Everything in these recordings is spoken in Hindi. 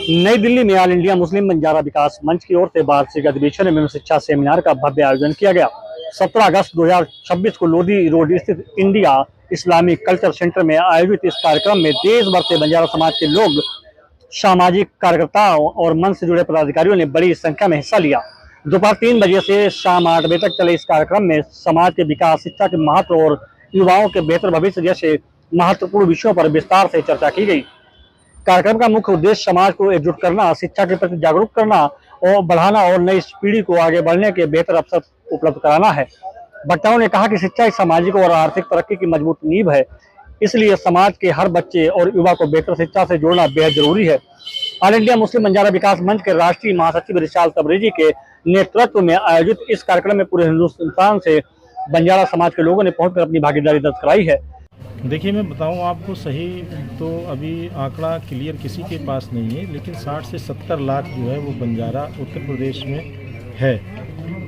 नई दिल्ली में ऑल इंडिया मुस्लिम बंजारा विकास मंच की ओर से वार्षिक अधिवेशन एवं शिक्षा सेमिनार का भव्य आयोजन किया गया। 17 अगस्त 2026 को लोधी रोड स्थित इंडिया इस्लामिक कल्चर सेंटर में आयोजित इस कार्यक्रम में देश भर से बंजारा समाज के लोग, सामाजिक कार्यकर्ताओं और मंच से जुड़े पदाधिकारियों ने बड़ी संख्या में हिस्सा लिया। दोपहर 3 बजे से शाम 8 बजे तक चले इस कार्यक्रम में समाज के विकास, शिक्षा के महत्व और युवाओं के बेहतर भविष्य जैसे महत्वपूर्ण विषयों पर विस्तार से चर्चा की गई। कार्यक्रम का मुख्य उद्देश्य समाज को एकजुट करना, शिक्षा के प्रति जागरूक करना और बढ़ाना और नई पीढ़ी को आगे बढ़ने के बेहतर अवसर उपलब्ध कराना है। वक्ताओं ने कहा कि शिक्षा एक सामाजिक और आर्थिक तरक्की की मजबूत नींव है, इसलिए समाज के हर बच्चे और युवा को बेहतर शिक्षा से जोड़ना बेहद जरूरी है। ऑल इंडिया मुस्लिम बंजारा विकास मंच के राष्ट्रीय महासचिव रिशाल तबरेजी के नेतृत्व में आयोजित इस कार्यक्रम में पूरे हिंदुस्तान से बंजारा समाज के लोगों ने पहुंचकर अपनी भागीदारी दर्ज कराई है। देखिए, मैं बताऊं आपको, सही तो अभी आंकड़ा क्लियर किसी के पास नहीं है, लेकिन 60 से 70 लाख जो है वो बंजारा उत्तर प्रदेश में है।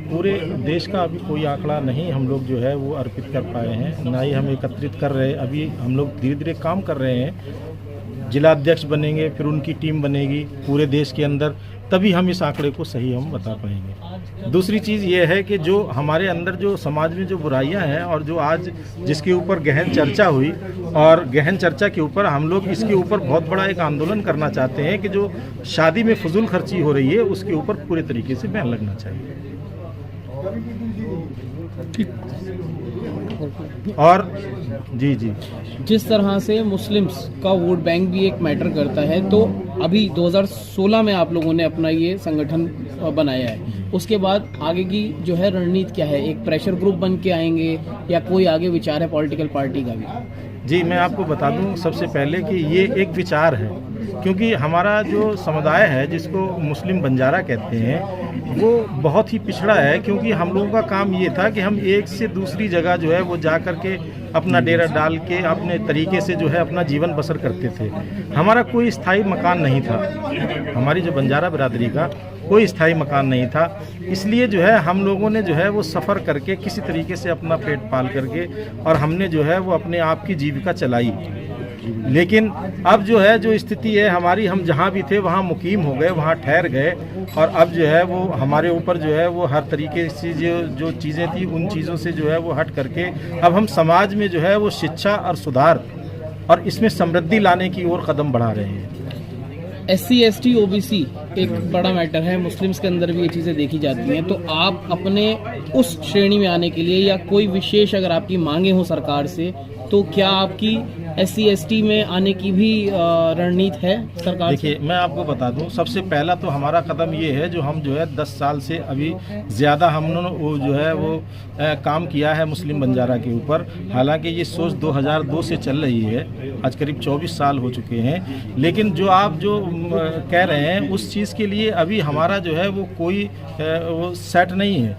पूरे देश का अभी कोई आंकड़ा नहीं हम लोग जो है वो अर्पित कर पाए हैं, ना ही हम एकत्रित कर रहे हैं। अभी हम लोग धीरे धीरे काम कर रहे हैं। जिला अध्यक्ष बनेंगे, फिर उनकी टीम बनेगी पूरे देश के अंदर, तभी हम इस आंकड़े को सही हम बता पाएंगे। दूसरी चीज़ ये है कि जो हमारे अंदर जो समाज में जो बुराइयां हैं और जो आज जिसके ऊपर गहन चर्चा हुई, और गहन चर्चा के ऊपर हम लोग इसके ऊपर बहुत बड़ा एक आंदोलन करना चाहते हैं कि जो शादी में फजूल खर्ची हो रही है उसके ऊपर पूरे तरीके से बैन लगना चाहिए। और जी जिस तरह से मुस्लिम्स का वोट बैंक भी एक मैटर करता है, तो अभी 2016 में आप लोगों ने अपना ये संगठन बनाया है, उसके बाद आगे की जो है रणनीति क्या है? एक प्रेशर ग्रुप बन के आएंगे या कोई आगे विचार है पॉलिटिकल पार्टी का भी? जी, मैं आपको बता दूं सबसे पहले कि ये एक विचार है, क्योंकि हमारा जो समुदाय है जिसको मुस्लिम बंजारा कहते हैं वो बहुत ही पिछड़ा है। क्योंकि हम लोगों का काम ये था कि हम एक से दूसरी जगह जो है वो जा कर के अपना डेरा डाल के अपने तरीके से जो है अपना जीवन बसर करते थे। हमारा कोई स्थायी मकान नहीं था, हमारी जो बंजारा बिरादरी का कोई स्थायी मकान नहीं था। इसलिए जो है हम लोगों ने जो है वो सफ़र करके किसी तरीके से अपना पेट पाल करके और हमने जो है वो अपने आप की जीविका चलाई। लेकिन अब जो है जो स्थिति है हमारी, हम जहाँ भी थे वहाँ मुकीम हो गए, वहाँ ठहर गए, और अब जो है वो हमारे ऊपर जो है वो हर तरीके से जो चीज़ें थी उन चीज़ों से जो है वो हट करके अब हम समाज में जो है वो शिक्षा और सुधार और इसमें समृद्धि लाने की ओर कदम बढ़ा रहे हैं। SC, ST, OBC एक बड़ा मैटर है, मुस्लिम्स के अंदर भी ये चीज़ें देखी जाती हैं, तो आप अपने उस श्रेणी में आने के लिए या कोई विशेष अगर आपकी मांगे हो सरकार से, तो क्या आपकी SC, ST में आने की भी रणनीति है सरकार? देखिए, मैं आपको बता दूं, सबसे पहला तो हमारा कदम ये है जो हम जो है 10 साल से अभी ज़्यादा हमने वो जो है वो काम किया है मुस्लिम बंजारा के ऊपर। हालांकि ये सोच 2002 से चल रही है, आज करीब 24 साल हो चुके हैं, लेकिन जो आप जो कह रहे हैं उस चीज़ के लिए अभी हमारा जो है वो कोई वो सेट नहीं है।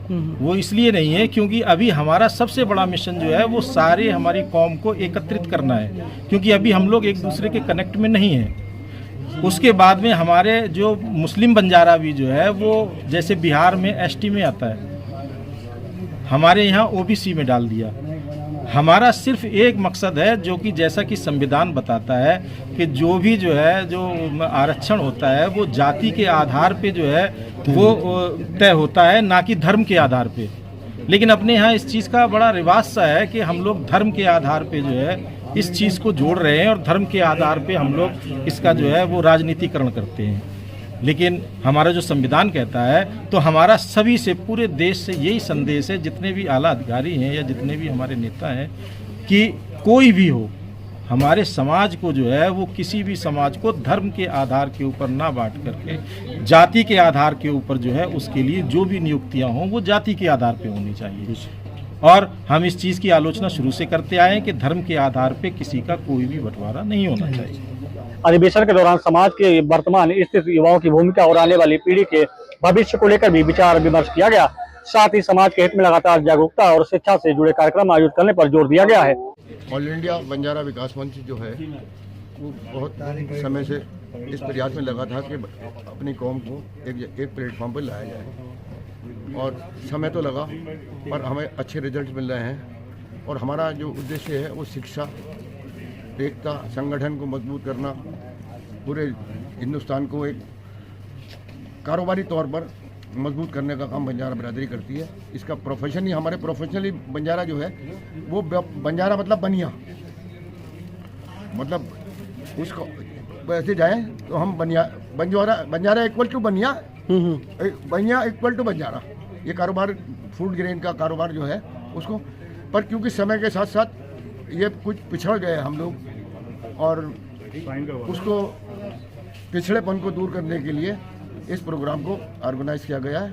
वो इसलिए नहीं है क्योंकि अभी हमारा सबसे बड़ा मिशन जो है वो सारे हमारी कौम को एकत्रित करना है, क्योंकि अभी हम लोग एक दूसरे के कनेक्ट में नहीं हैं। उसके बाद में हमारे जो मुस्लिम बंजारा भी जो है वो जैसे बिहार में ST में आता है, हमारे यहाँ OBC में डाल दिया। हमारा सिर्फ एक मकसद है जो कि जैसा कि संविधान बताता है कि जो भी जो है जो आरक्षण होता है वो जाति के आधार पे जो है वो तय होता है, ना कि धर्म के आधार पे। लेकिन अपने यहाँ इस चीज़ का बड़ा रिवाज सा है कि हम लोग धर्म के आधार पे जो है इस चीज़ को जोड़ रहे हैं और धर्म के आधार पे हम लोग इसका जो है वो राजनीतिकरण करते हैं। लेकिन हमारा जो संविधान कहता है, तो हमारा सभी से, पूरे देश से यही संदेश है, जितने भी आला अधिकारी हैं या जितने भी हमारे नेता हैं, कि कोई भी हो, हमारे समाज को जो है वो किसी भी समाज को धर्म के आधार के ऊपर ना बांट करके जाति के आधार के ऊपर जो है उसके लिए जो भी नियुक्तियां हों वो जाति के आधार पे होनी चाहिए। और हम इस चीज़ की आलोचना शुरू से करते आए हैं कि धर्म के आधार पे किसी का कोई भी बंटवारा नहीं होना चाहिए। अधिवेशन के दौरान समाज के वर्तमान स्थिति, युवाओं की भूमिका और आने वाली पीढ़ी के भविष्य को लेकर भी विचार विमर्श किया गया। साथ ही समाज के हित में लगातार जागरूकता और शिक्षा से जुड़े कार्यक्रम आयोजित करने पर जोर दिया गया है। ऑल इंडिया बंजारा विकास मंच जो है वो बहुत समय से इस प्रयास में लगा था कि अपनी कौम को एक प्लेटफॉर्म पर लाया जाए, और समय तो लगा पर हमें अच्छे रिजल्ट मिल रहे हैं। और हमारा जो उद्देश्य है वो शिक्षा, एकता, संगठन को मजबूत करना पूरे हिंदुस्तान को एक कारोबारी तौर पर मजबूत करने का काम बंजारा बिरादरी करती है। इसका प्रोफेशन ही हमारे प्रोफेशनली बंजारा जो है वो बंजारा मतलब बनिया, मतलब उसको वैसे जाएं तो हम बंजारा इक्वल टू बनिया, बनिया इक्वल टू बंजारा। ये कारोबार फूड ग्रेन का कारोबार जो है उसको, पर क्योंकि समय के साथ साथ ये कुछ पिछड़ गए हम लोग, और उसको पिछड़ेपन को दूर करने के लिए इस प्रोग्राम को ऑर्गेनाइज किया गया है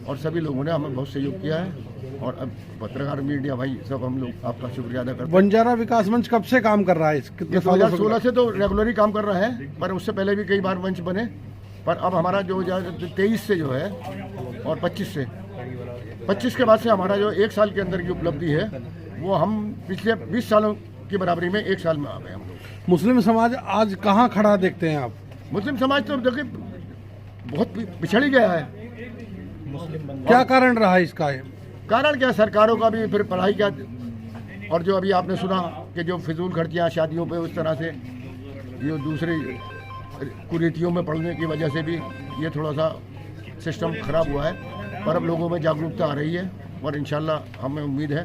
और सभी लोगों ने हमें बहुत सहयोग किया है। और अब पत्रकार मीडिया भाई सब हम लोग आपका शुक्रिया अदा करते हैं। बंजारा विकास मंच कब से काम कर रहा है? कितने सालों से? 2016 से तो रेगुलरली काम कर रहा है, पर उससे पहले भी कई बार मंच बने, पर अब हमारा जो 23 से जो है और 25 के बाद से हमारा जो 1 साल के अंदर की उपलब्धि है वो हम पिछले 20 सालों की बराबरी में 1 साल में आ गए हम लोग। मुस्लिम समाज आज कहाँ खड़ा देखते हैं आप? मुस्लिम समाज तो देखिए बहुत पिछड़ ही गया है। क्या कारण रहा है इसका? कारण क्या, सरकारों का भी, फिर पढ़ाई का, और जो अभी आपने सुना कि जो फिजूल खर्चियाँ शादियों पे उस तरह से, ये दूसरी कुरीतियों में पड़ने की वजह से भी ये थोड़ा सा सिस्टम खराब हुआ है। पर अब लोगों में जागरूकता आ रही है और इंशाल्लाह हमें उम्मीद है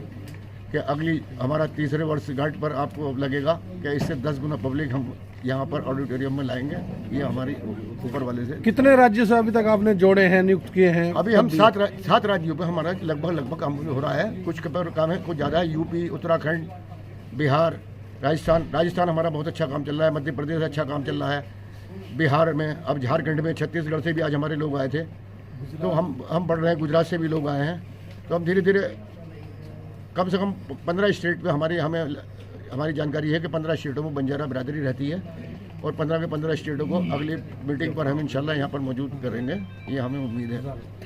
कि अगली हमारा 3रे वर्षगांठ पर आपको लगेगा कि इससे 10 गुना पब्लिक हम यहाँ पर ऑडिटोरियम में लाएंगे। ये हमारी ऊपर वाले से। कितने राज्यों से अभी तक आपने जोड़े हैं, नियुक्त किए हैं? अभी हम 7 राज्यों पे हमारा लगभग काम हो रहा है। कुछ पर काम है, कुछ ज़्यादा है। यूपी, उत्तराखंड, बिहार, राजस्थान हमारा बहुत अच्छा काम चल रहा है। मध्य प्रदेश अच्छा काम चल रहा है। बिहार में, अब झारखंड में, छत्तीसगढ़ से भी आज हमारे लोग आए थे, तो हम बढ़ रहे हैं। गुजरात से भी लोग आए हैं, तो हम धीरे धीरे कम से कम 15 स्टेट पे हमारी जानकारी है कि 15 स्टेटों में बंजारा बिरादरी रहती है और 15 के 15 स्टेटों को अगली मीटिंग पर हम इंशाल्लाह यहाँ पर मौजूद करेंगे, ये हमें उम्मीद है।